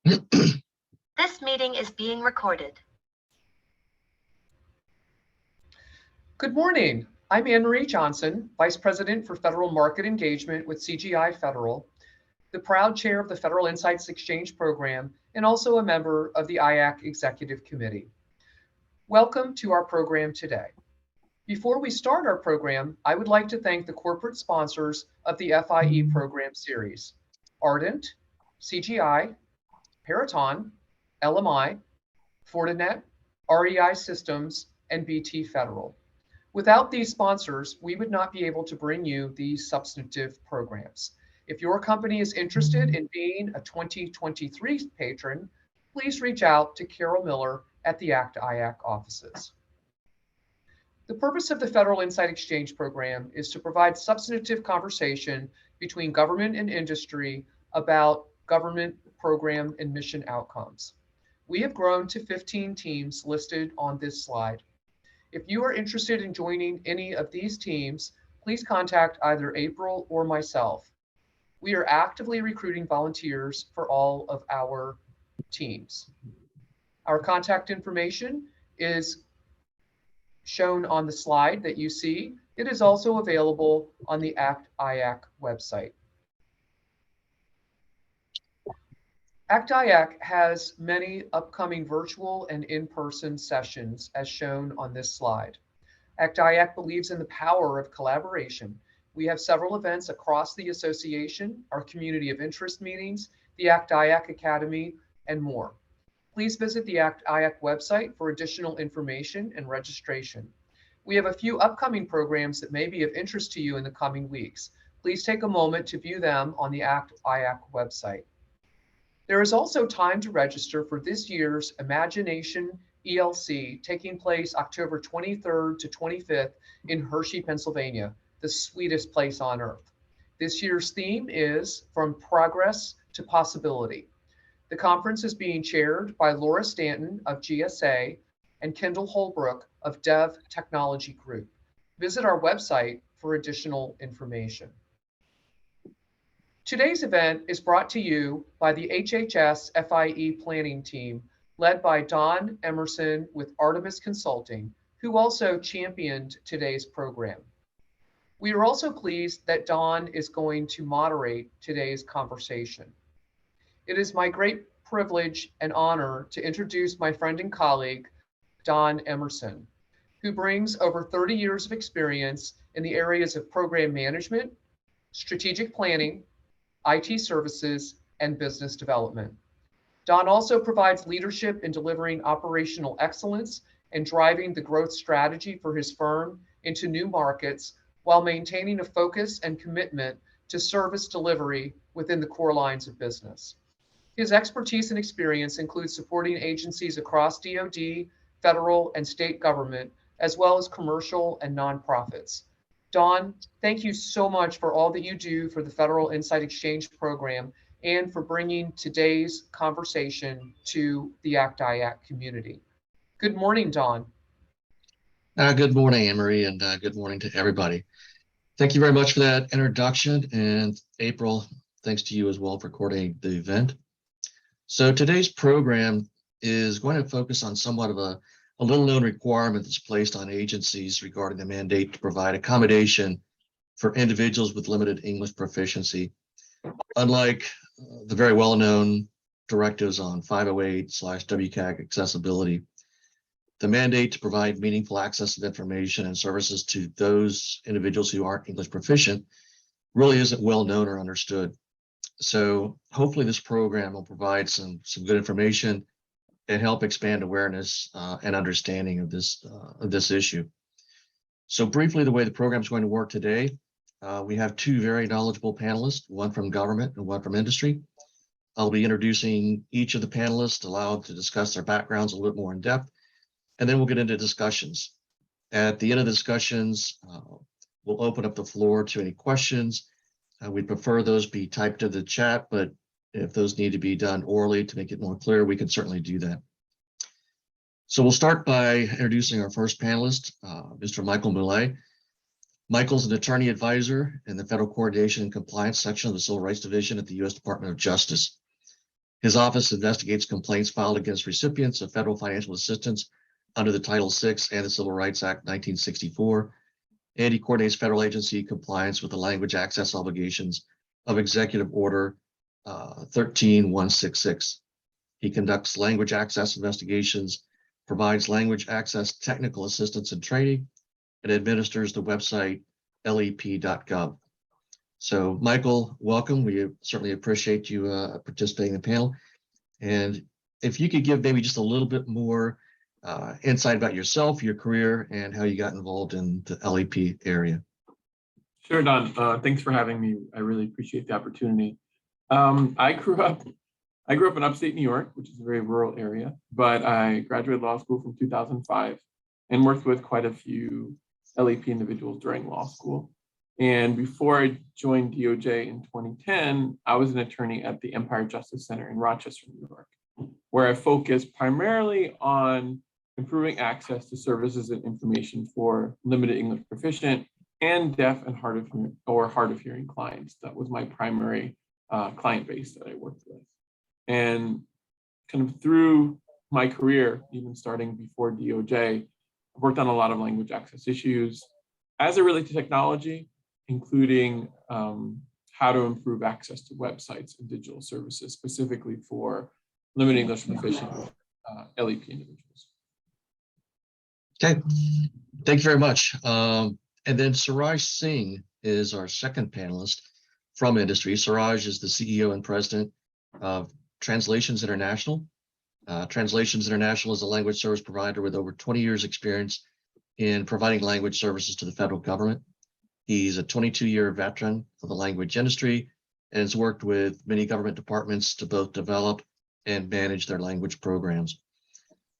This meeting is being recorded. Good morning. I'm Anne-Marie Johnson, Vice President for Federal Market Engagement with CGI Federal, the proud chair of the Federal Insights Exchange Program, and also a member of the IAC Executive Committee. Welcome to our program today. Before we start our program, I would like to thank the corporate sponsors of the FIE program series: Ardent, CGI, Peraton, LMI, Fortinet, REI Systems, and BT Federal. Without these sponsors, we would not be able to bring you these substantive programs. If your company is interested in being a 2023 patron, please reach out to Carol Miller at the ACT-IAC offices. The purpose of the Federal Insight Exchange Program is to provide substantive conversation between government and industry about government program and mission outcomes. We have grown to 15 teams listed on this slide. If you are interested in joining any of these teams, please contact either April or myself. We are actively recruiting volunteers for all of our teams. Our contact information is shown on the slide that you see. It is also available on the ACT-IAC website. ACT-IAC has many upcoming virtual and in-person sessions as shown on this slide. ACT-IAC believes in the power of collaboration. We have several events across the association, our community of interest meetings, the ACT-IAC Academy, and more. Please visit the ACT-IAC website for additional information and registration. We have a few upcoming programs that may be of interest to you in the coming weeks. Please take a moment to view them on the ACT-IAC website. There is also time to register for this year's Imagination ELC taking place October 23rd to 25th in Hershey, Pennsylvania, the sweetest place on earth. This year's theme is From Progress to Possibility. The conference is being chaired by Laura Stanton of GSA and Kendall Holbrook of Dev Technology Group. Visit our website for additional information. Today's event is brought to you by the HHS FIE planning team led by Don Emerson with Artemis Consulting, who also championed today's program. We are also pleased that Don is going to moderate today's conversation. It is my great privilege and honor to introduce my friend and colleague, Don Emerson, who brings over 30 years of experience in the areas of program management, strategic planning, IT services, and business development. Don also provides leadership in delivering operational excellence and driving the growth strategy for his firm into new markets while maintaining a focus and commitment to service delivery within the core lines of business. His expertise and experience includes supporting agencies across DoD, federal, and state government, as well as commercial and nonprofits. Don, thank you so much for all that you do for the Federal Insight Exchange Program and for bringing today's conversation to the ACT-IAC community. Good morning, Don. Good morning, Anne-Marie, and good morning to everybody. Thank you very much for that introduction, and April, thanks to you as well for coordinating the event. So today's program is going to focus on somewhat of a little-known requirement that's placed on agencies regarding the mandate to provide accommodation for individuals with limited English proficiency. Unlike the very well-known directives on 508/WCAG accessibility, the mandate to provide meaningful access of information and services to those individuals who aren't English proficient really isn't well known or understood. So hopefully this program will provide some good information and help expand awareness and understanding of this issue. So briefly, the way the program is going to work today, we have two very knowledgeable panelists, one from government and one from industry. I'll be introducing each of the panelists, allow them to discuss their backgrounds a little bit more in depth, and then we'll get into discussions. At the end of the discussions, we'll open up the floor to any questions. We prefer those be typed into the chat, but if those need to be done orally to make it more clear, we can certainly do that. So we'll start by introducing our first panelist, Mr. Michael Millet. Michael's an attorney advisor in the Federal Coordination and Compliance section of the Civil Rights Division at the U.S. Department of Justice. His office investigates complaints filed against recipients of federal financial assistance under the Title VI and the Civil Rights Act 1964, and he coordinates federal agency compliance with the language access obligations of Executive Order 13166. He conducts language access investigations, provides language access technical assistance and training, and administers the website lep.gov. So Michael, welcome. We certainly appreciate you participating in the panel. And if you could give maybe just a little bit more insight about yourself, your career, and how you got involved in the LEP area. Sure, Don. Thanks for having me. I really appreciate the opportunity. I grew up in upstate New York, which is a very rural area, but I graduated law school from 2005 and worked with quite a few LEP individuals during law school. And before I joined DOJ in 2010, I was an attorney at the Empire Justice Center in Rochester, New York, where I focused primarily on improving access to services and information for limited English proficient and deaf and hard of hearing clients. That was my primary client base that I worked with. And kind of through my career, even starting before DOJ, I've worked on a lot of language access issues as it relates to technology, including how to improve access to websites and digital services, specifically for limited English proficient LEP individuals. Okay, thank you very much. And then Suraj Singh is our second panelist from industry. Suraj is the CEO and president of Translations International. Translations International is a language service provider with over 20 years experience in providing language services to the federal government. He's a 22-year veteran of the language industry and has worked with many government departments to both develop and manage their language programs.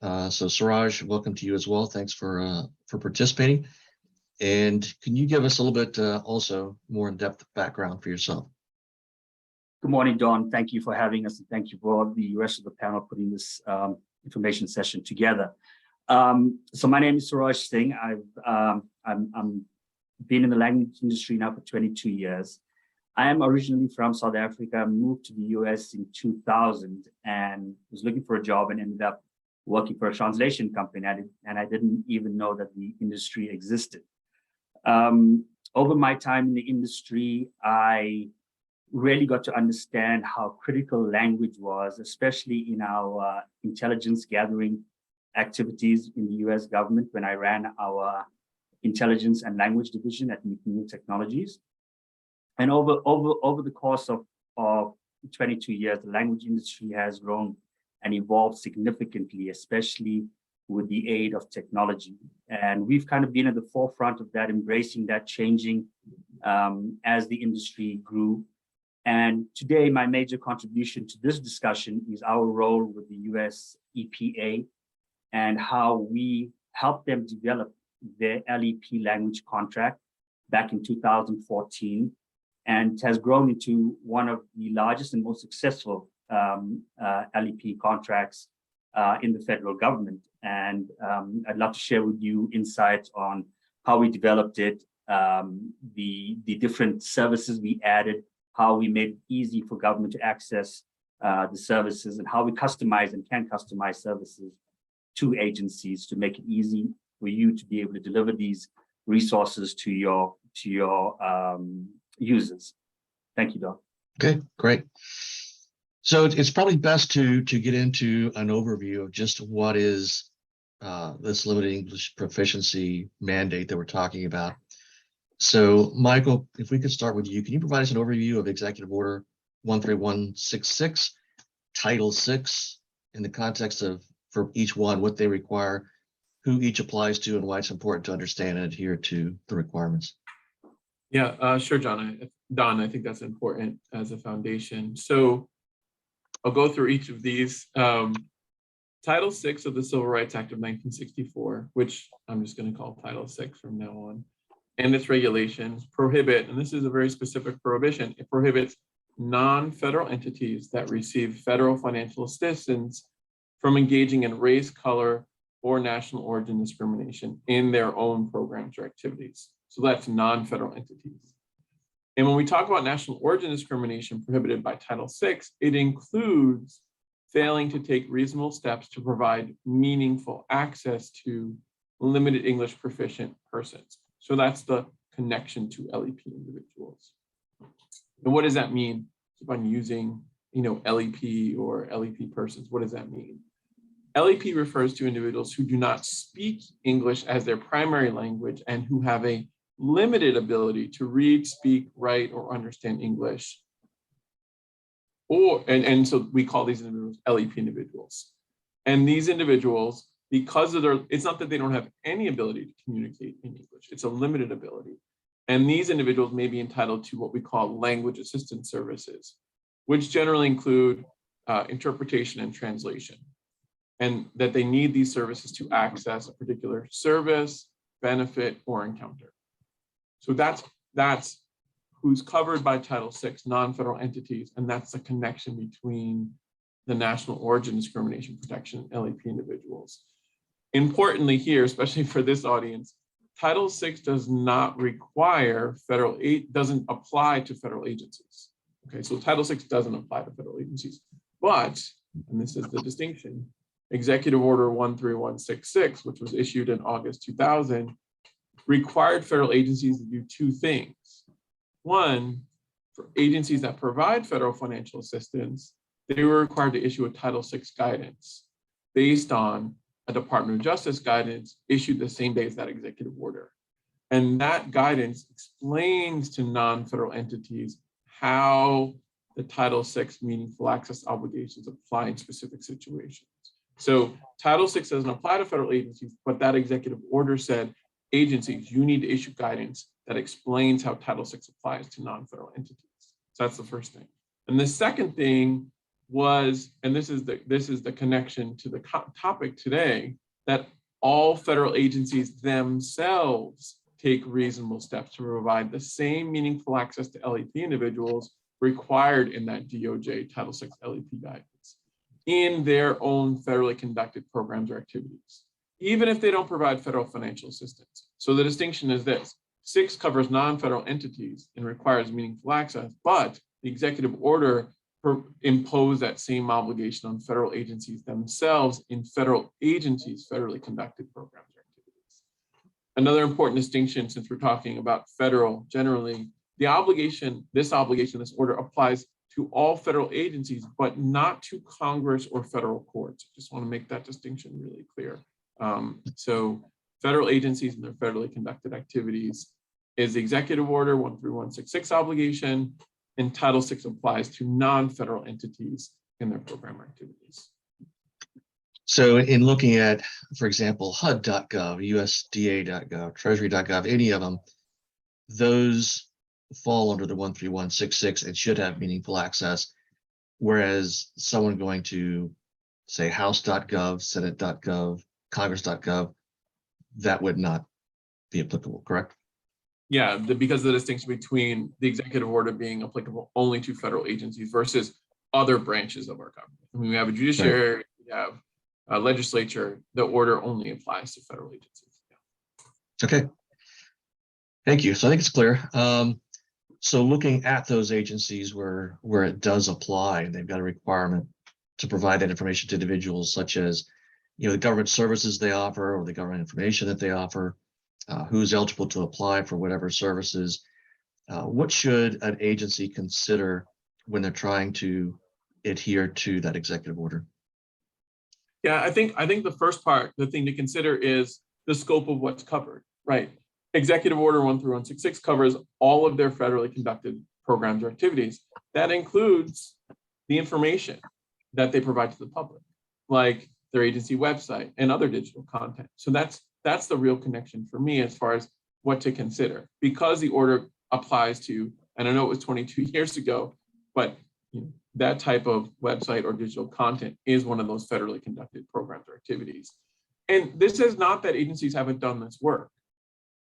So Suraj, welcome to you as well. Thanks for participating. And can you give us a little bit also more in-depth background for yourself? Good morning, Don. Thank you for having us, and thank you for the rest of the panel putting this information session together. So my name is Suraj Singh. I'm been in the language industry now for 22 years. I am originally from South Africa. I moved to the US in 2000 and was looking for a job and ended up working for a translation company. And I didn't even know that the industry existed. Over my time in the industry, I really got to understand how critical language was, especially in our intelligence gathering activities in the US government when I ran our intelligence and language division at New Technologies. And over the course of 22 years, the language industry has grown and evolved significantly, especially with the aid of technology. And we've kind of been at the forefront of that, embracing that, changing as the industry grew. And today, my major contribution to this discussion is our role with the US EPA and how we helped them develop their LEP language contract back in 2014, and has grown into one of the largest and most successful LEP contracts in the federal government. And I'd love to share with you insights on how we developed it, the different services we added, how we made it easy for government to access the services, and how we customize and can customize services to agencies to make it easy for you to be able to deliver these resources to your users. Thank you, Doc. Okay, great. So it's probably best to get into an overview of just what is this limited English proficiency mandate that we're talking about. So Michael, if we could start with you, can you provide us an overview of Executive Order 13166, Title VI, in the context of, for each one, what they require, who each applies to, and why it's important to understand and adhere to the requirements? Yeah, sure, Don. I think that's important as a foundation. So I'll go through each of these. Title VI of the Civil Rights Act of 1964, which I'm just going to call Title VI from now on, and its regulations prohibit, and this is a very specific prohibition, it prohibits non-federal entities that receive federal financial assistance from engaging in race, color, or national origin discrimination in their own programs or activities. So that's non-federal entities. And when we talk about national origin discrimination prohibited by Title VI, it includes failing to take reasonable steps to provide meaningful access to limited English proficient persons. So that's the connection to LEP individuals. And what does that mean? Keep on using, LEP or LEP persons. What does that mean? LEP refers to individuals who do not speak English as their primary language and who have a limited ability to read, speak, write, or understand English. And so we call these individuals LEP individuals. And these individuals, because of it's not that they don't have any ability to communicate in English, it's a limited ability. And these individuals may be entitled to what we call language assistance services, which generally include interpretation and translation, and that they need these services to access a particular service, benefit, or encounter. So that's who's covered by Title VI, non-federal entities, and that's the connection between the national origin discrimination protection and LEP individuals. Importantly here, especially for this audience, Title VI does not require doesn't apply to federal agencies. Okay, so Title VI doesn't apply to federal agencies, but, and this is the distinction, Executive Order 13166, which was issued in August 2000, required federal agencies to do two things. One, for agencies that provide federal financial assistance, they were required to issue a Title VI guidance based on a Department of Justice guidance issued the same day as that executive order. And that guidance explains to non-federal entities how the Title VI meaningful access obligations apply in specific situations. So Title VI doesn't apply to federal agencies, but that executive order said, agencies, you need to issue guidance that explains how Title VI applies to non-federal entities. So that's the first thing. And the second thing was, and this is the connection to the topic today, that all federal agencies themselves take reasonable steps to provide the same meaningful access to LEP individuals required in that DOJ Title VI LEP guidance in their own federally conducted programs or activities, even if they don't provide federal financial assistance. So the distinction is this: 6 covers non-federal entities and requires meaningful access, but the executive order impose that same obligation on federal agencies themselves in federal agencies' federally conducted programs or activities. Another important distinction, since we're talking about federal generally, this order applies to all federal agencies, but not to Congress or federal courts. I just want to make that distinction really clear. So federal agencies and their federally conducted activities is the executive order 13166 obligation, and Title VI applies to non-federal entities in their program activities. So in looking at, for example, HUD.gov, USDA.gov, Treasury.gov, any of them, those fall under the 13166 and should have meaningful access, whereas someone going to, say, House.gov, Senate.gov, Congress.gov, that would not be applicable, correct? Yeah, because of the distinction between the executive order being applicable only to federal agencies versus other branches of our government. I mean, we have a judiciary, right. We have a legislature. The order only applies to federal agencies. Yeah. Okay, thank you. So I think it's clear. So looking at those agencies where it does apply, and they've got a requirement to provide that information to individuals, such as the government services they offer or the government information that they offer, who's eligible to apply for whatever services. What should an agency consider when they're trying to adhere to that executive order? Yeah, I think the first part, the thing to consider is the scope of what's covered, right? Executive Order 13166 covers all of their federally conducted programs or activities. That includes the information that they provide to the public, like their agency website and other digital content. So that's the real connection for me as far as what to consider, because the order applies to, and I know it was 22 years ago, but that type of website or digital content is one of those federally conducted programs or activities. And this is not that agencies haven't done this work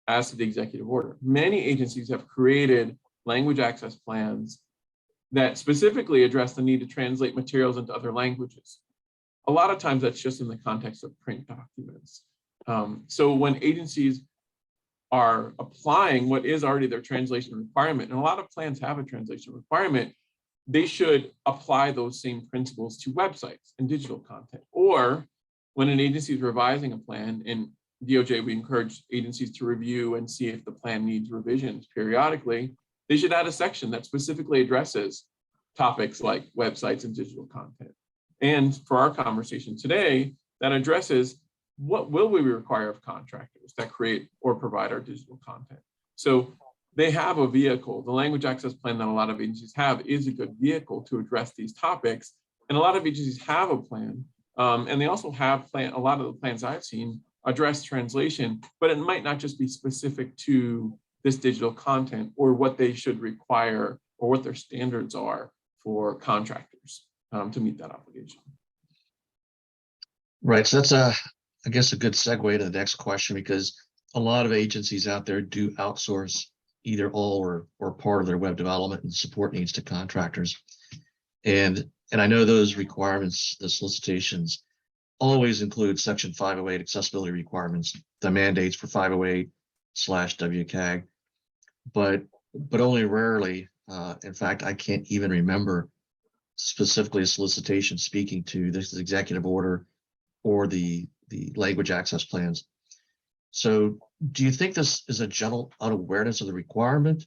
as to the executive order. Many agencies have created language access plans that specifically address the need to translate materials into other languages. A lot of times that's just in the context of print documents. So when agencies are applying what is already their translation requirement, and a lot of plans have a translation requirement, they should apply those same principles to websites and digital content. Or when an agency is revising a plan, in DOJ, we encourage agencies to review and see if the plan needs revisions periodically, they should add a section that specifically addresses topics like websites and digital content. And for our conversation today, that addresses what will we require of contractors that create or provide our digital content. So they have a vehicle. The language access plan that a lot of agencies have is a good vehicle to address these topics. And a lot of agencies have a plan. And they also have a lot of the plans I've seen address translation, but it might not just be specific to this digital content or what they should require or what their standards are for contractors to meet that obligation. Right. So that's I guess, a good segue to the next question, because a lot of agencies out there do outsource either all or part of their web development and support needs to contractors. And I know those requirements, the solicitations, always include Section 508 accessibility requirements, the mandates for 508/WCAG, but only rarely. In fact, I can't even remember specifically a solicitation speaking to this executive order or the language access plans. So do you think this is a general unawareness of the requirement?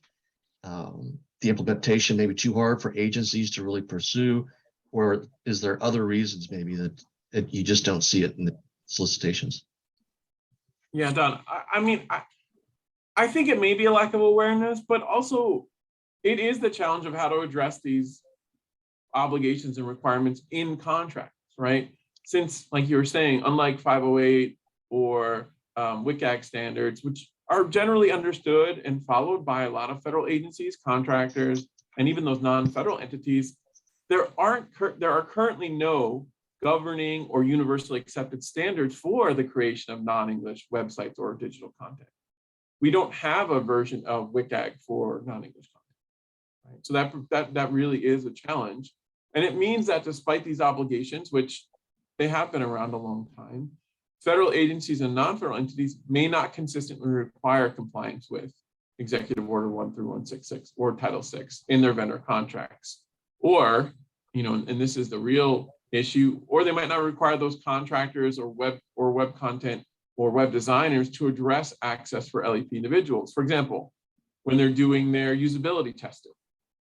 The implementation may be too hard for agencies to really pursue, or is there other reasons maybe that you just don't see it in the solicitations? Yeah, Don, I think it may be a lack of awareness, but also it is the challenge of how to address these obligations and requirements in contracts, right? Since, like you were saying, unlike 508 or WCAG standards, which are generally understood and followed by a lot of federal agencies, contractors, and even those non-federal entities, there are currently no governing or universally accepted standards for the creation of non-English websites or digital content. We don't have a version of WCAG for non-English content, right? So that really is a challenge. And it means that despite these obligations, which they have been around a long time, federal agencies and non-federal entities may not consistently require compliance with Executive Order 13166 or Title VI in their vendor contracts. Or, and this is the real issue, or they might not require those contractors or web content or web designers to address access for LEP individuals. For example, when they're doing their usability testing,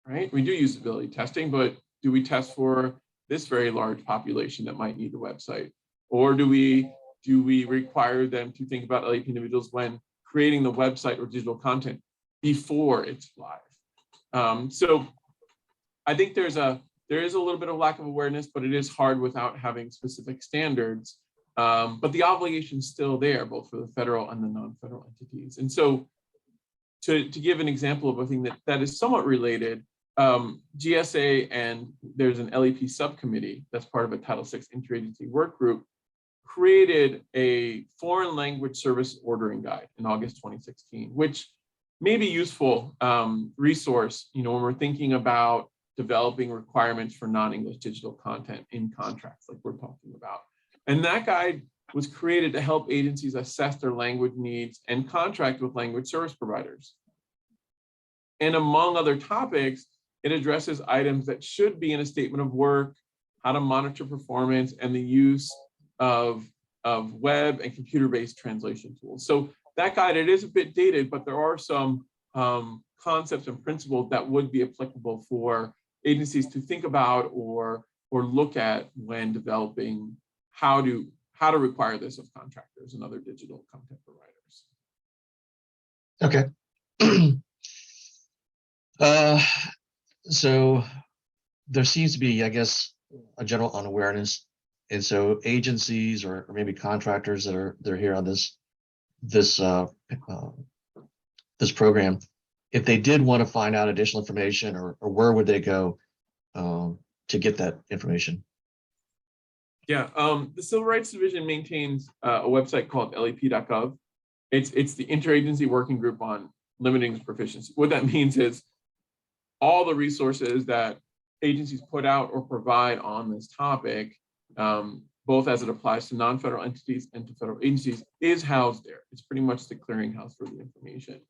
right? We do usability testing, but do we test for this very large population that might need the website? Or do we require them to think about LEP individuals when creating the website or digital content before it's live? So I think there is a little bit of lack of awareness, but it is hard without having specific standards. But the obligation is still there, both for the federal and the non-federal entities. And so to give an example of a thing that is somewhat related, GSA and there's an LEP subcommittee that's part of a Title VI interagency work group, created a foreign language service ordering guide in August 2016, which may be useful resource, when we're thinking about developing requirements for non-English digital content in contracts like we're talking about. And that guide was created to help agencies assess their language needs and contract with language service providers. And among other topics, it addresses items that should be in a statement of work, how to monitor performance, and the use of web and computer-based translation tools. So that guide, it is a bit dated, but there are some concepts and principles that would be applicable for agencies to think about or look at when developing how to require this of contractors and other digital content providers. Okay. So there seems to be, I guess, a general unawareness. And so agencies or maybe contractors they're here on this program, if they did want to find out additional information, or where would they go to get that information? Yeah, the Civil Rights Division maintains a website called lep.gov. It's the interagency working group on limited English proficiency. What that means is all the resources that agencies put out or provide on this topic, both as it applies to non-federal entities and to federal agencies, is housed there. It's pretty much the clearinghouse for the information.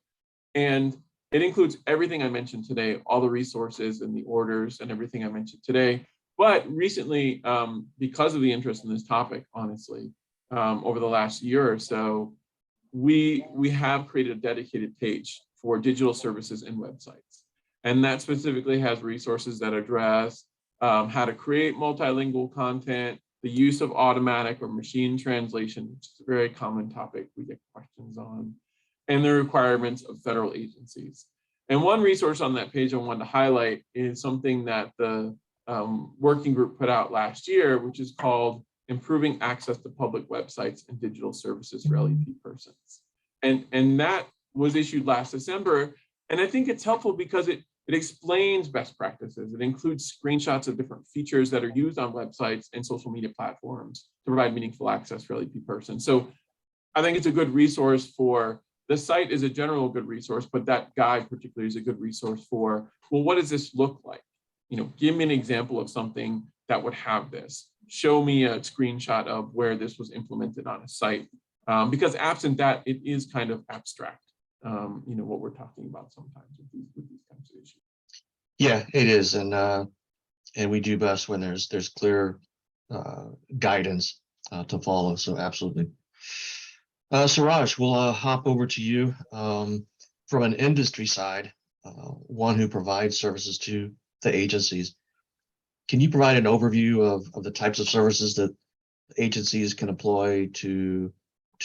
And It includes everything I mentioned today, all the resources and the orders and everything I mentioned today. But recently, because of the interest in this topic, honestly, over the last year or so, we have created a dedicated page for digital services and websites. And that specifically has resources that address how to create multilingual content, the use of automatic or machine translation, which is a very common topic we get questions on, and the requirements of federal agencies. And one resource on that page I wanted to highlight is something that the working group put out last year, which is called Improving Access to Public Websites and Digital Services for LEP Persons. And that was issued last December. And I think it's helpful because it explains best practices. It includes screenshots of different features that are used on websites and social media platforms to provide meaningful access for LEP persons. So I think it's a good resource for, the site is a general good resource, but that guide particularly is a good resource for, well, what does this look like? You know, give me an example of something that would have this. Show me a screenshot of where this was implemented on a site. Because absent that, it is kind of abstract, you know, what we're talking about sometimes with these kinds of issues. Yeah, it is. And we do best when there's clear guidance to follow. So absolutely. Suraj, we'll hop over to you from an industry side, one who provides services to the agencies. Can you provide an overview of the types of services that agencies can employ to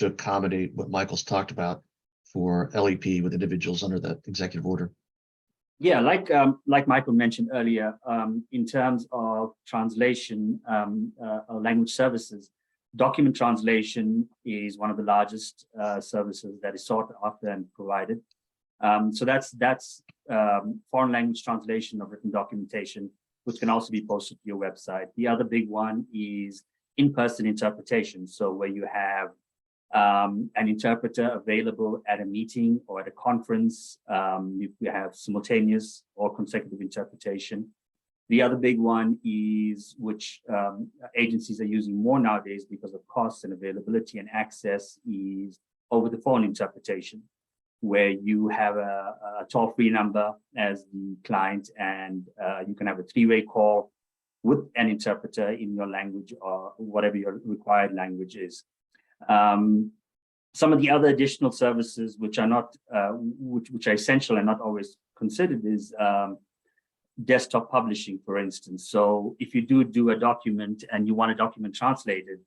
accommodate what Michael's talked about for LEP with individuals under that executive order? Yeah, like Michael mentioned earlier, in terms of translation, language services, document translation is one of the largest services that is sought after and provided. So that's foreign language translation of written documentation, which can also be posted to your website. The other big one is in-person interpretation. So where you have an interpreter available at a meeting or at a conference, you have simultaneous or consecutive interpretation. The other big one is, which agencies are using more nowadays because of costs and availability and access, is over-the-phone interpretation, where you have a toll-free number as the client, and you can have a three-way call with an interpreter in your language or whatever your required language is. Some of the other additional services which are not, which are essential and not always considered, is desktop publishing, for instance. So if you do a document and you want a document translated,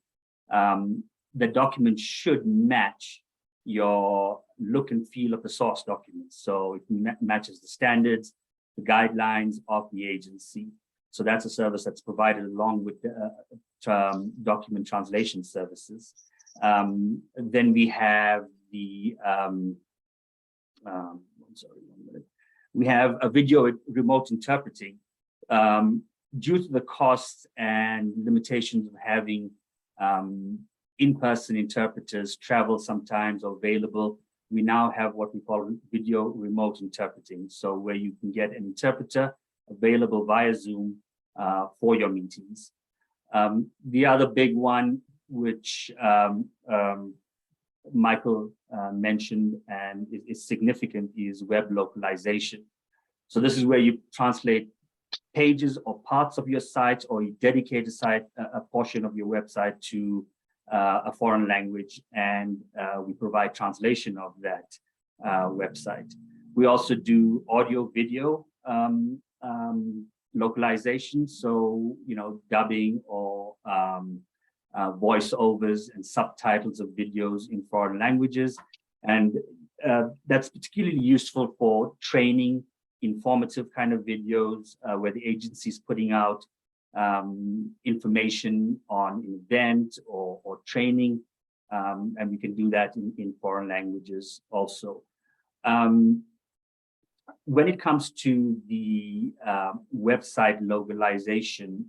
the document should match your look and feel of the source document. So it matches the standards, the guidelines of the agency. So that's a service that's provided along with the document translation services. Then we have the, we have a video remote interpreting. Due to the costs and limitations of having in-person interpreters travel sometimes or available, we now have what we call video remote interpreting. So where you can get an interpreter available via Zoom for your meetings. The other big one, which Michael mentioned and is significant, is web localization. So this is where you translate pages or parts of your site, or you dedicate a site, a portion of your website to a foreign language, and we provide translation of that website. We also do audio video localization, so dubbing or voiceovers and subtitles of videos in foreign languages, and that's particularly useful for training, informative kind of videos where the agency is putting out information on an event or training, and we can do that in foreign languages also. When it comes to the website localization,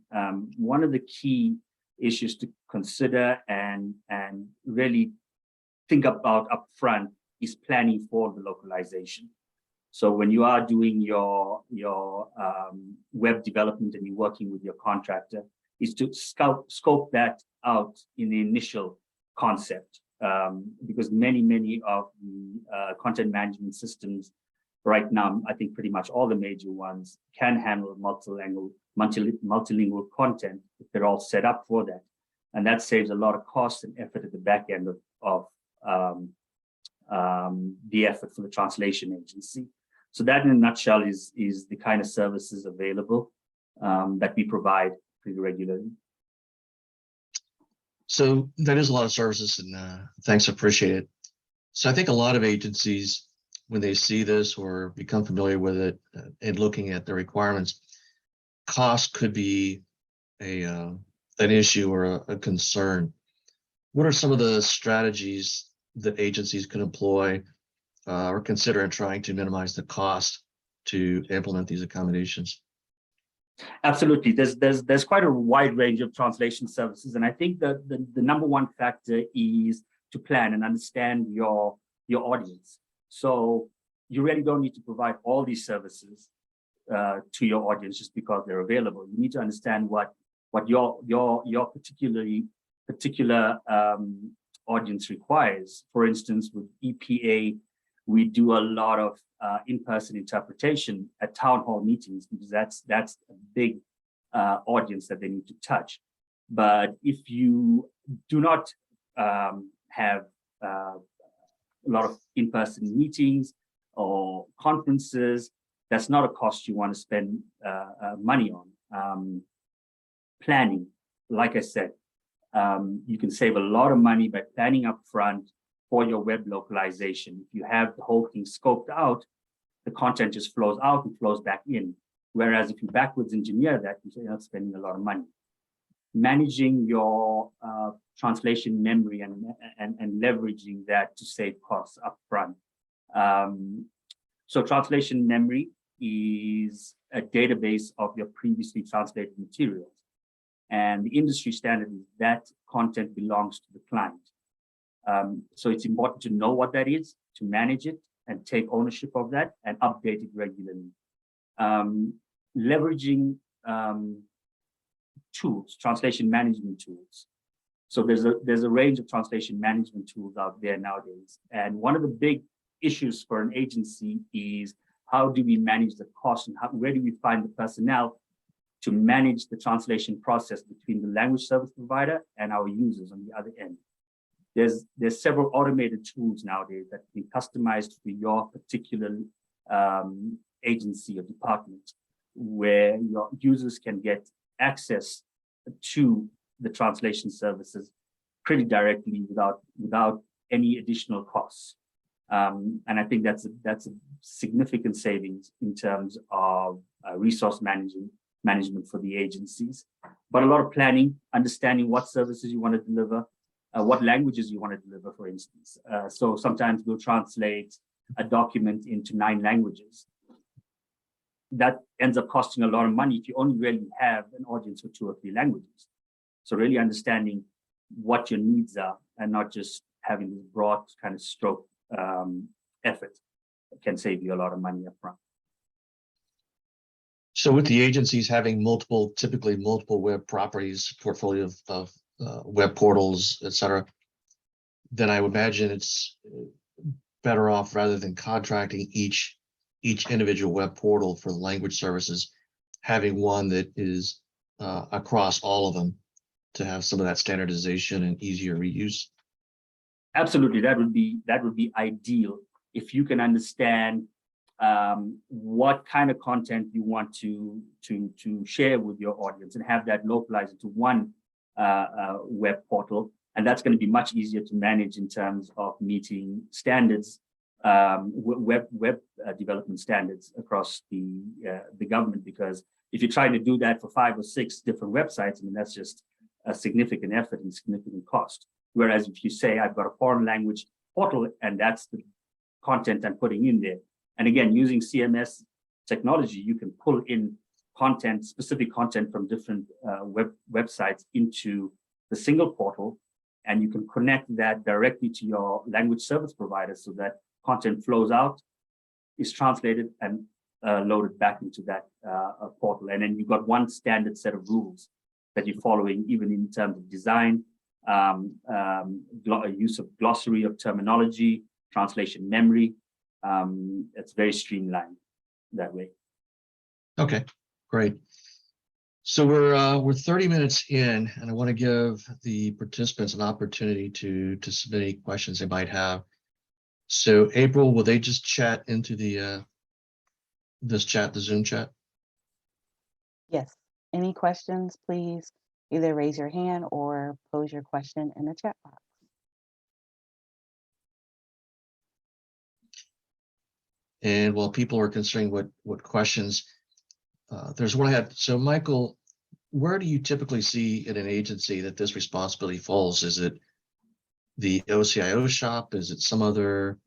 one of the key issues to consider and really think about upfront is planning for the localization. So when you are doing your web development and you're working with your contractor, is to scope that out in the initial concept, because many of the content management systems Right now, I think pretty much all the major ones can handle multilingual content if they're all set up for that. And that saves a lot of cost and effort at the back end of the effort for the translation agency. So that in a nutshell is the kind of services available that we provide pretty regularly. So that is a lot of services, and thanks, appreciate it. So I think a lot of agencies, when they see this or become familiar with it and looking at the requirements, cost could be an issue or a concern. What are some of the strategies that agencies can employ or consider in trying to minimize the cost to implement these accommodations? Absolutely. There's quite a wide range of translation services. And I think that the number one factor is to plan and understand your audience. So you really don't need to provide all these services to your audience just because they're available. You need to understand what your particular audience requires. For instance, with EPA, we do a lot of in-person interpretation at town hall meetings because that's a big audience that they need to touch. But if you do not have a lot of in-person meetings or conferences, that's not a cost you want to spend money on. Planning, like I said, you can save a lot of money by planning up front for your web localization. If you have the whole thing scoped out, the content just flows out and flows back in. Whereas if you backwards engineer that, you're not spending a lot of money. Managing your translation memory and leveraging that to save costs up front. So translation memory is a database of your previously translated materials. And the industry standard is that content belongs to the client. So it's important to know what that is, to manage it and take ownership of that and update it regularly. Leveraging tools, translation management tools. So there's a range of translation management tools out there nowadays. And one of the big issues for an agency is how do we manage the cost and where do we find the personnel to manage the translation process between the language service provider and our users on the other end. There's several automated tools nowadays that can be customized for your particular agency or department, where your users can get access to the translation services pretty directly without any additional costs. And I think that's a significant savings in terms of resource management for the agencies. But a lot of planning, understanding what services you want to deliver, what languages you want to deliver, for instance. So sometimes we'll translate a document into 9 languages. That ends up costing a lot of money if you only really have an audience for 2 or 3 languages. So really understanding what your needs are and not just having this broad kind of stroke effort can save you a lot of money up front. So with the agencies having typically multiple web properties, portfolio of web portals, et cetera, then I would imagine it's better off, rather than contracting each individual web portal for language services, having one that is across all of them to have some of that standardization and easier reuse. Absolutely, that would be ideal if you can understand what kind of content you want to share with your audience and have that localized into one web portal. And that's going to be much easier to manage in terms of meeting standards, web development standards across the government. Because if you're trying to do that for 5 or 6 different websites, I mean, that's just a significant effort and significant cost. Whereas if you say, I've got a foreign language portal and that's the content I'm putting in there. And again, using CMS technology, you can pull in content, specific content from different websites into the single portal, and you can connect that directly to your language service provider so that content flows out, is translated and loaded back into that portal. And then you've got one standard set of rules that you're following, even in terms of design, use of glossary of terminology, translation memory. It's very streamlined that way. Okay, great. So we're 30 minutes in, and I want to give the participants an opportunity to submit any questions they might have. So April, will they just chat into the the Zoom chat? Yes. Any questions, please either raise your hand or pose your question in the chat box. And while people are considering what questions, there's one I had. So Michael, where do you typically see in an agency that this responsibility falls? Is it the OCIO shop? Is it some other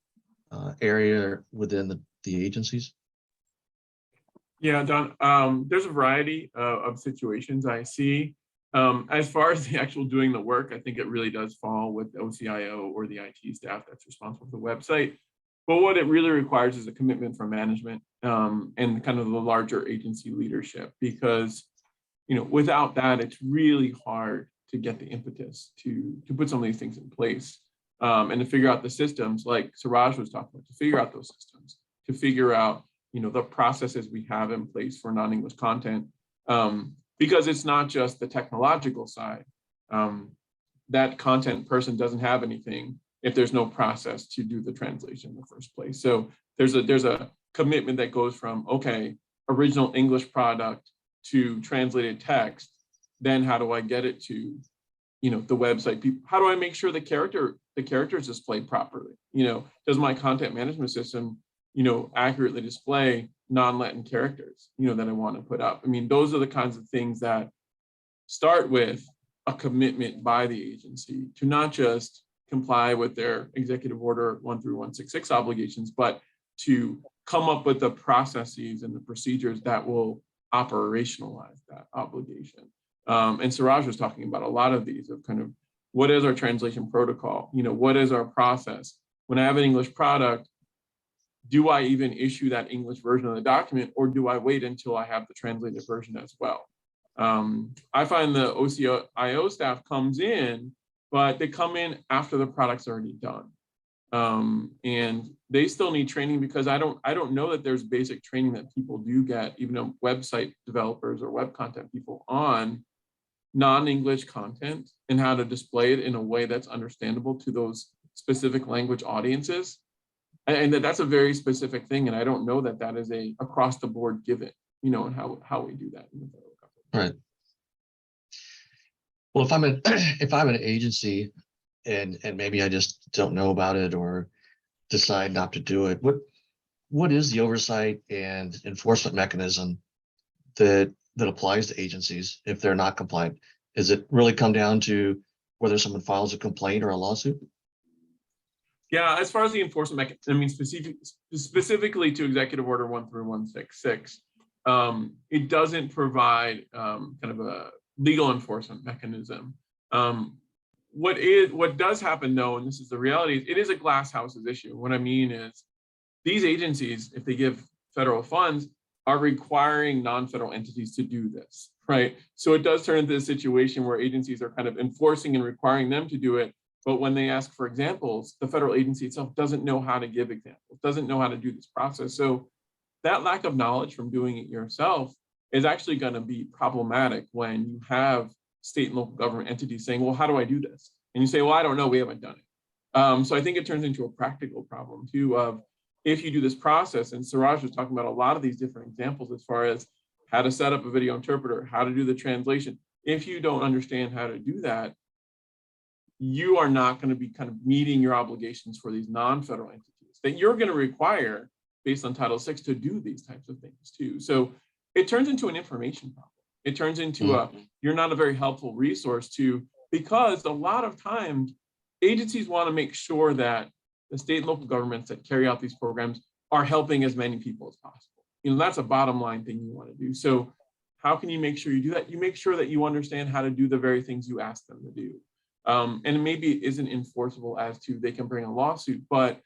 area within the agencies? Yeah, Don, there's a variety of situations I see. As far as the actual doing the work, I think it really does fall with the OCIO or the IT staff that's responsible for the website. But what it really requires is a commitment from management and kind of the larger agency leadership, because without that, it's really hard to get the impetus to put some of these things in place and to figure out the systems, like Suraj was talking about, to figure out those systems, to figure out the processes we have in place for non-English content, because it's not just the technological side. That content person doesn't have anything if there's no process to do the translation in the first place. So there's a commitment that goes from, okay, original English product to translated text, then how do I get it to the website people? How do I make sure the character is displayed properly? Does my content management system accurately display non-Latin characters that I want to put up? I mean, those are the kinds of things that start with a commitment by the agency to not just comply with their executive order 1 through 166 obligations, but to come up with the processes and the procedures that will operationalize that obligation. And Suraj was talking about a lot of these, of kind of what is our translation protocol? What is our process? When I have an English product, do I even issue that English version of the document, or do I wait until I have the translated version as well? I find the OCIO staff comes in, but they come in after the product's already done. And they still need training, because I don't know that there's basic training that people do get, even website developers or web content people, on non-English content and how to display it in a way that's understandable to those specific language audiences. And that's a very specific thing. And I don't know that that is a across the board given, and how we do that in the federal government. Right. Well, if I'm an agency and maybe I just don't know about it or decide not to do it, what is the oversight and enforcement mechanism that applies to agencies if they're not compliant? Is it really come down to whether someone files a complaint or a lawsuit? Yeah, as far as the enforcement mechanism, I mean, specifically to Executive Order 1 through 166, it doesn't provide kind of a legal enforcement mechanism. What does happen, though, and this is the reality, it is a glass houses issue. What I mean is these agencies, if they give federal funds, are requiring non-federal entities to do this, right? So it does turn into a situation where agencies are kind of enforcing and requiring them to do it. But when they ask for examples, the federal agency itself doesn't know how to give examples, doesn't know how to do this process. So that lack of knowledge from doing it yourself is actually going to be problematic when you have state and local government entities saying, well, how do I do this? And you say, well, I don't know, we haven't done it. So I think it turns into a practical problem too of, if you do this process, and Suraj was talking about a lot of these different examples as far as how to set up a video interpreter, how to do the translation. If you don't understand how to do that, you are not going to be kind of meeting your obligations for these non-federal entities that you're going to require based on Title VI to do these types of things too. So it turns into an information problem. It turns into you're not a very helpful resource because a lot of times agencies want to make sure that the state and local governments that carry out these programs are helping as many people as possible. That's a bottom line thing you want to do. So how can you make sure you do that? You make sure that you understand how to do the very things you ask them to do. And maybe it isn't enforceable as to they can bring a lawsuit, but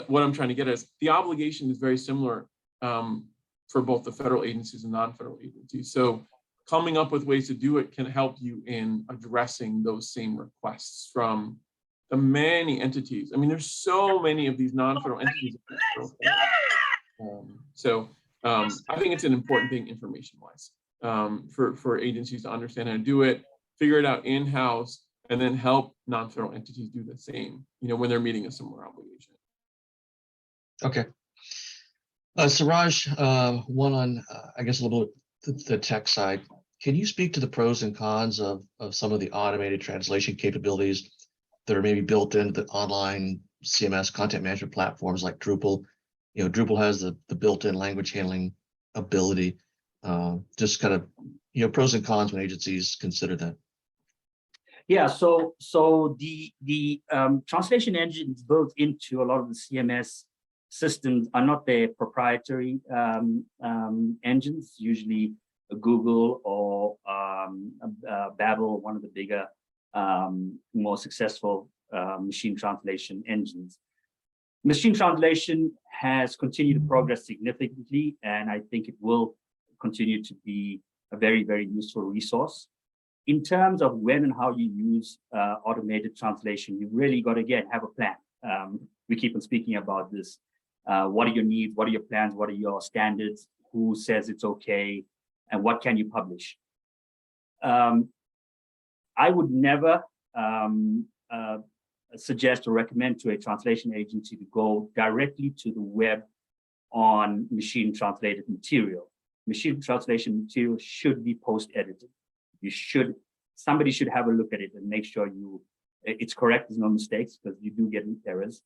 what I'm trying to get at is the obligation is very similar for both the federal agencies and non-federal agencies. So coming up with ways to do it can help you in addressing those same requests from many entities. I mean, there's so many of these non-federal entities. I think it's an important thing information-wise for agencies to understand how to do it, figure it out in-house, and then help non-federal entities do the same, when they're meeting a similar obligation. Okay. Suraj, one on, I guess, a little bit the tech side. Can you speak to the pros and cons of some of the automated translation capabilities that are maybe built into the online CMS content management platforms like Drupal? Drupal has the built-in language handling ability. Just kind of, pros and cons when agencies consider that. Yeah, so the translation engines built into a lot of the CMS systems are not their proprietary engines, usually Google or Babel, one of the bigger, more successful machine translation engines. Machine translation has continued to progress significantly, and I think it will continue to be a very, very useful resource. In terms of when and how you use automated translation, you've really got to, again, have a plan. We keep on speaking about this. What are your needs? What are your plans? What are your standards? Who says it's okay? And what can you publish? I would never suggest or recommend to a translation agency to go directly to the web on machine translated material. Machine translation material should be post-edited. Somebody should have a look at it and make sure it's correct, there's no mistakes, because you do get errors.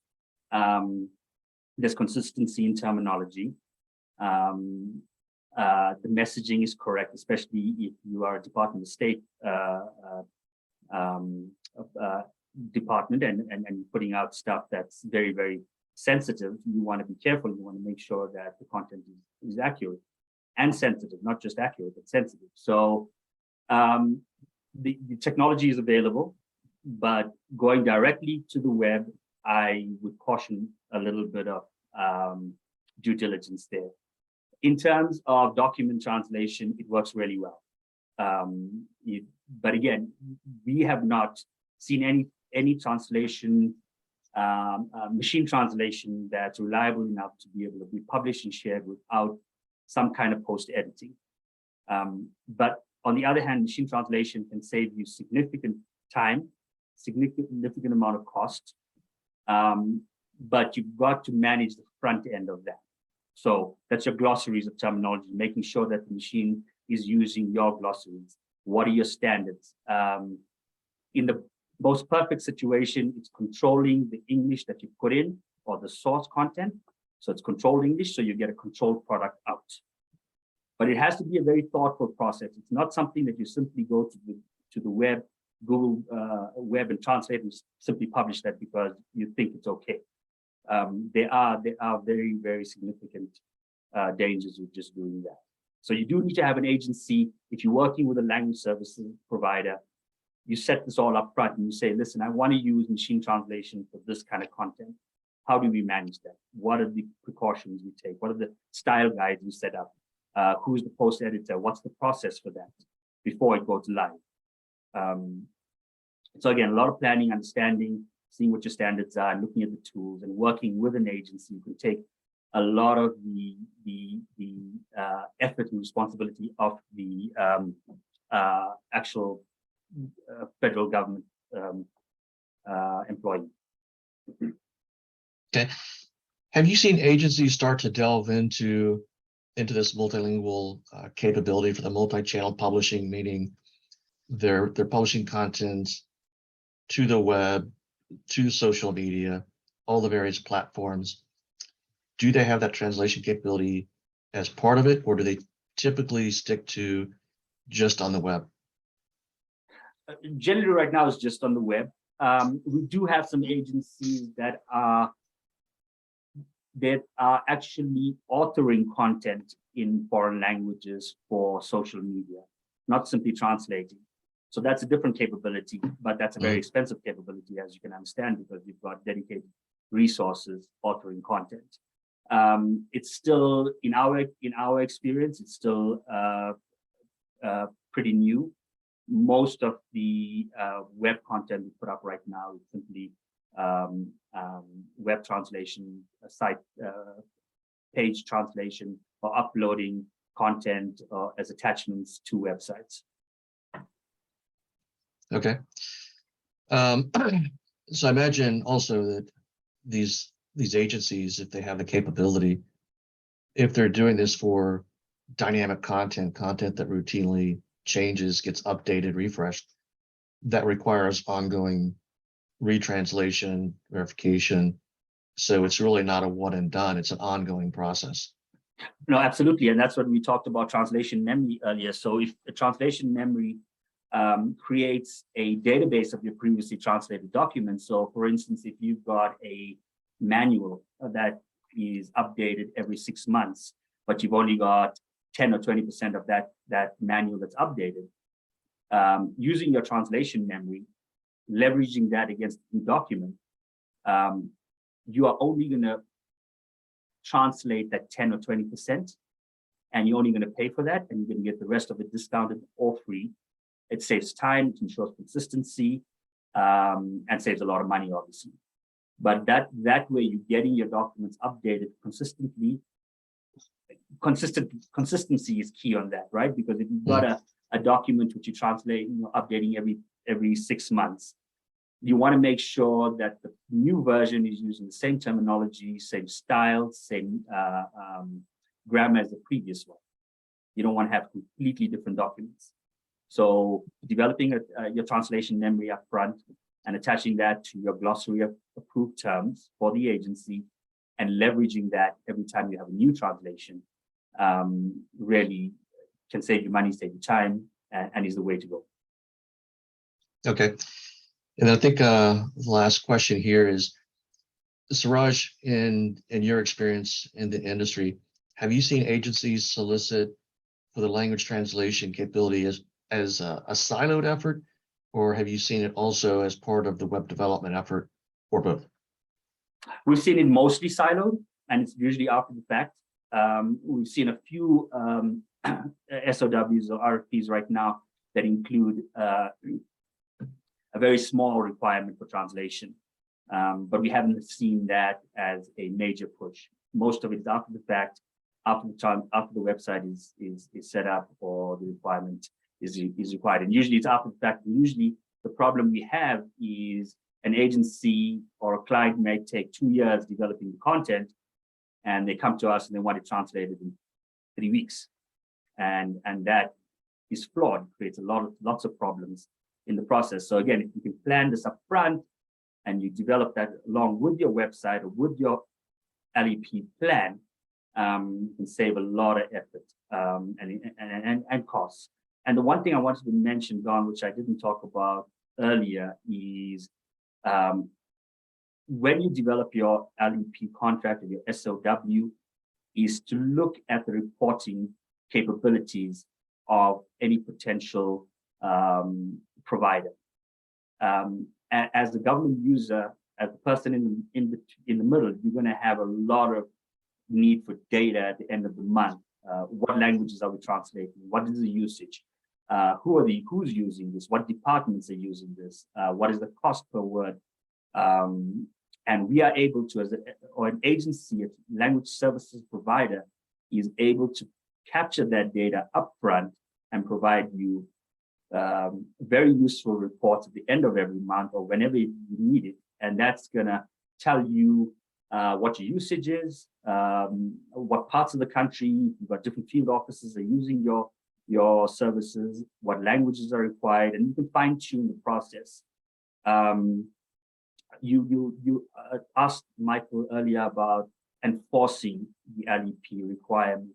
There's consistency in terminology. The messaging is correct, especially if you are a Department of State department and putting out stuff that's very, very sensitive. You want to be careful. You want to make sure that the content is accurate and sensitive, not just accurate, but sensitive. So the technology is available, but going directly to the web, I would caution a little bit of due diligence there. In terms of document translation, it works really well. But again, we have not seen any translation, machine translation that's reliable enough to be able to be published and shared without some kind of post-editing. But on the other hand, machine translation can save you significant time, significant amount of cost, but you've got to manage the front end of that. So that's your glossaries of terminology, making sure that the machine is using your glossaries. What are your standards? In the most perfect situation, it's controlling the English that you put in or the source content. So it's controlled English, so you get a controlled product out. But it has to be a very thoughtful process. It's not something that you simply go to the web, Google web, and translate and simply publish that because you think it's okay. There are very, very significant dangers with just doing that. So you do need to have an agency. If you're working with a language services provider, you set this all up front and you say, listen, I want to use machine translation for this kind of content. How do we manage that? What are the precautions we take? What are the style guides we set up? Who's the post editor? What's the process for that before it goes live? So again, a lot of planning, understanding, seeing what your standards are, looking at the tools, and working with an agency. You can take a lot of the effort and responsibility of the actual federal government employee. Okay. Have you seen agencies start to delve into this multilingual capability for the multi-channel publishing, meaning they're publishing content to the web, to social media, all the various platforms? Do they have that translation capability as part of it, or do they typically stick to just on the web? Generally, right now, it's just on the web. We do have some agencies that are actually authoring content in foreign languages for social media, not simply translating. So that's a different capability, but that's a very expensive capability, as you can understand, because you've got dedicated resources authoring content. It's still, in our experience, it's still pretty new. Most of the web content we put up right now is simply web translation, site page translation, or uploading content as attachments to websites. Okay. So I imagine also that these agencies, if they have the capability, if they're doing this for dynamic content that routinely changes, gets updated, refreshed, that requires ongoing retranslation, verification. So it's really not a one and done, it's an ongoing process. No, absolutely. And that's what we talked about translation memory earlier. So if a translation memory creates a database of your previously translated documents. So for instance, if you've got a manual that is updated every 6 months, but you've only got 10 or 20% of that manual that's updated, using your translation memory, leveraging that against the document, you are only going to translate that 10 or 20%, and you're only going to pay for that, and you're going to get the rest of it discounted or free. It saves time, it ensures consistency, and saves a lot of money, obviously. But that way, you're getting your documents updated consistently. Consistency is key on that, right? Because if you've got a document which you translate, updating every 6 months, you want to make sure that the new version is using the same terminology, same style, same grammar as the previous one. You don't want to have completely different documents. So developing your translation memory up front and attaching that to your glossary of approved terms for the agency and leveraging that every time you have a new translation really can save you money, save you time, and is the way to go. Okay. And I think the last question here is, Suraj, in your experience in the industry, have you seen agencies solicit for the language translation capability as a siloed effort, or have you seen it also as part of the web development effort, or both? We've seen it mostly siloed, and it's usually after the fact. We've seen a few SOWs or RFPs right now that include a very small requirement for translation, but we haven't seen that as a major push. Most of it is after the fact, after the website is set up or the requirement is required. And usually it's after the fact. Usually the problem we have is an agency or a client may take 2 years developing the content, and they come to us and they want it translated in 3 weeks. And that is flawed. It creates lots of problems in the process. So again, if you can plan this up front and you develop that along with your website or with your LEP plan, you can save a lot of effort and costs. And the one thing I wanted to mention, Don, which I didn't talk about earlier, is when you develop your LEP contract or your SOW, is to look at the reporting capabilities of any potential provider. As the government user, as the person in the middle, you're going to have a lot of need for data at the end of the month. What languages are we translating? What is the usage? Who's using this? What departments are using this? What is the cost per word? And we are able to, or an agency, a language services provider, is able to capture that data upfront and provide you very useful reports at the end of every month or whenever you need it. And that's going to tell you what your usage is, what parts of the country, you've got different field offices that are using your services, what languages are required, and you can fine tune the process. You asked Michael earlier about enforcing the LEP requirement.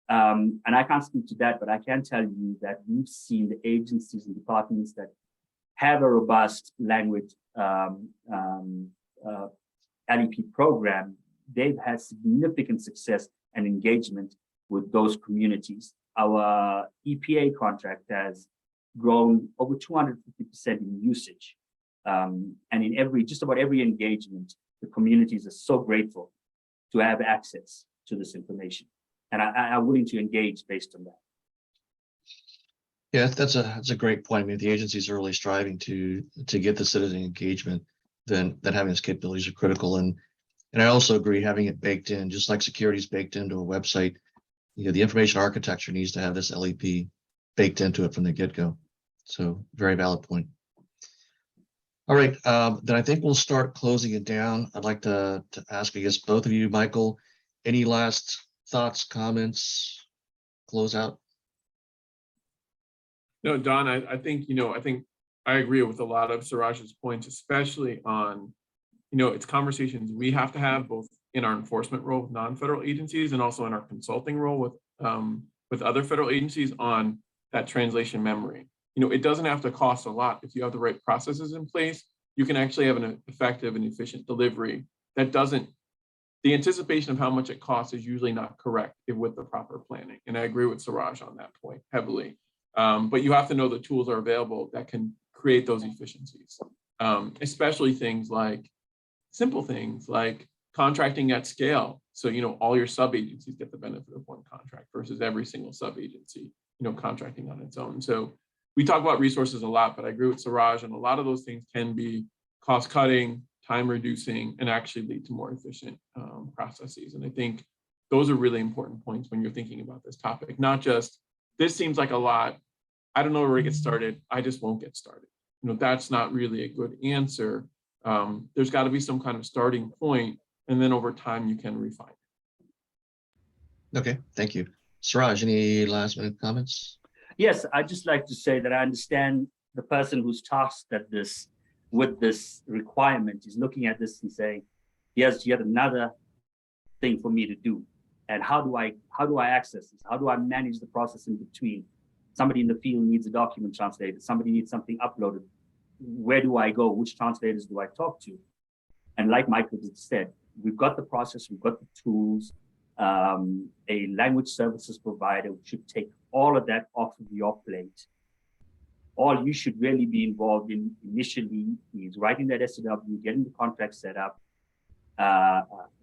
And I can't speak to that, but I can tell you that we've seen the agencies and departments that have a robust language LEP program, they've had significant success and engagement with those communities. Our EPA contract has grown over 250% in usage. And in just about every engagement, the communities are so grateful to have access to this information. And I'm willing to engage based on that. Yeah, that's a great point. I mean, the agencies are really striving to get the citizen engagement then having those capabilities are critical. And I also agree having it baked in, just like security is baked into a website. The information architecture needs to have this LEP baked into it from the get-go. So very valid point. All right, then I think we'll start closing it down. I'd like to ask, I guess, both of you, Michael, any last thoughts, comments, close out? No, Don, I think, I agree with a lot of Suraj's points, especially on, it's conversations we have to have both in our enforcement role with non-federal agencies and also in our consulting role with other federal agencies on that translation memory. It doesn't have to cost a lot. If you have the right processes in place, you can actually have an effective and efficient delivery that doesn't, the anticipation of how much it costs is usually not correct with the proper planning. And I agree with Suraj on that point heavily. But you have to know the tools are available that can create those efficiencies, especially things like simple things like contracting at scale. So, all your sub-agencies get the benefit of one contract versus every single sub-agency, contracting on its own. So we talk about resources a lot, but I agree with Suraj, and a lot of those things can be cost cutting, time reducing, and actually lead to more efficient processes. And I think those are really important points when you're thinking about this topic, not just, this seems like a lot, I don't know where to get started, I just won't get started. That's not really a good answer. There's got to be some kind of starting point, and then over time you can refine it. Okay, thank you. Suraj, any last minute comments? Yes, I'd just like to say that I understand the person who's tasked with this requirement is looking at this and saying, here's yet another thing for me to do. And how do I access this? How do I manage the process in between? Somebody in the field needs a document translated. Somebody needs something uploaded. Where do I go? Which translators do I talk to? And like Michael just said, we've got the process, we've got the tools. A language services provider should take all of that off of your plate. All you should really be involved in initially is writing that SOW, getting the contract set up,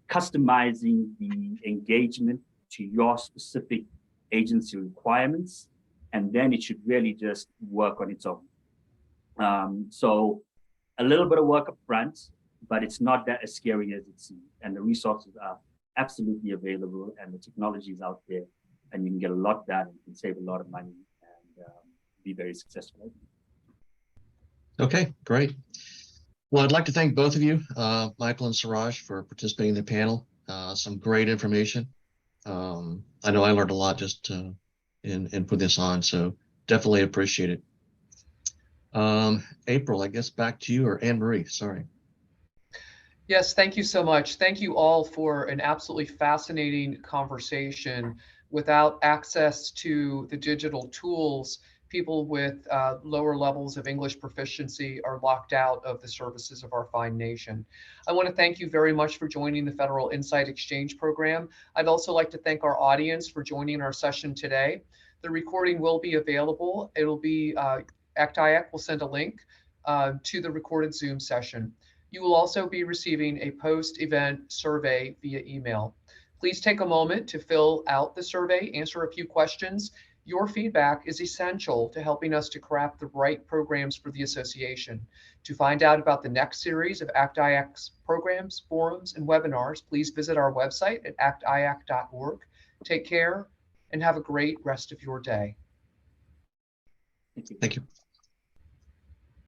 customizing the engagement to your specific agency requirements, and then it should really just work on its own. So a little bit of work up front, but it's not that as scary as it seems, and the resources are absolutely available, and the technology is out there, and you can get a lot done, you can save a lot of money, and be very successful. Okay, great. Well, I'd like to thank both of you, Michael and Suraj, for participating in the panel. Some great information. I know I learned a lot just in putting this on, so definitely appreciate it. April, I guess back to you, or Anne-Marie, sorry. Yes, thank you so much. Thank you all for an absolutely fascinating conversation. Without access to the digital tools, people with lower levels of English proficiency are locked out of the services of our fine nation. I want to thank you very much for joining the Federal Insight Exchange Program. I'd also like to thank our audience for joining our session today. The recording will be available. It'll be, ACT-IAC will send a link to the recorded Zoom session. You will also be receiving a post-event survey via email. Please take a moment to fill out the survey, answer a few questions. Your feedback is essential to helping us to craft the right programs for the association. To find out about the next series of ACT-IAC's programs, forums, and webinars, please visit our website at actiac.org. Take care and have a great rest of your day. Thank you. Thank you.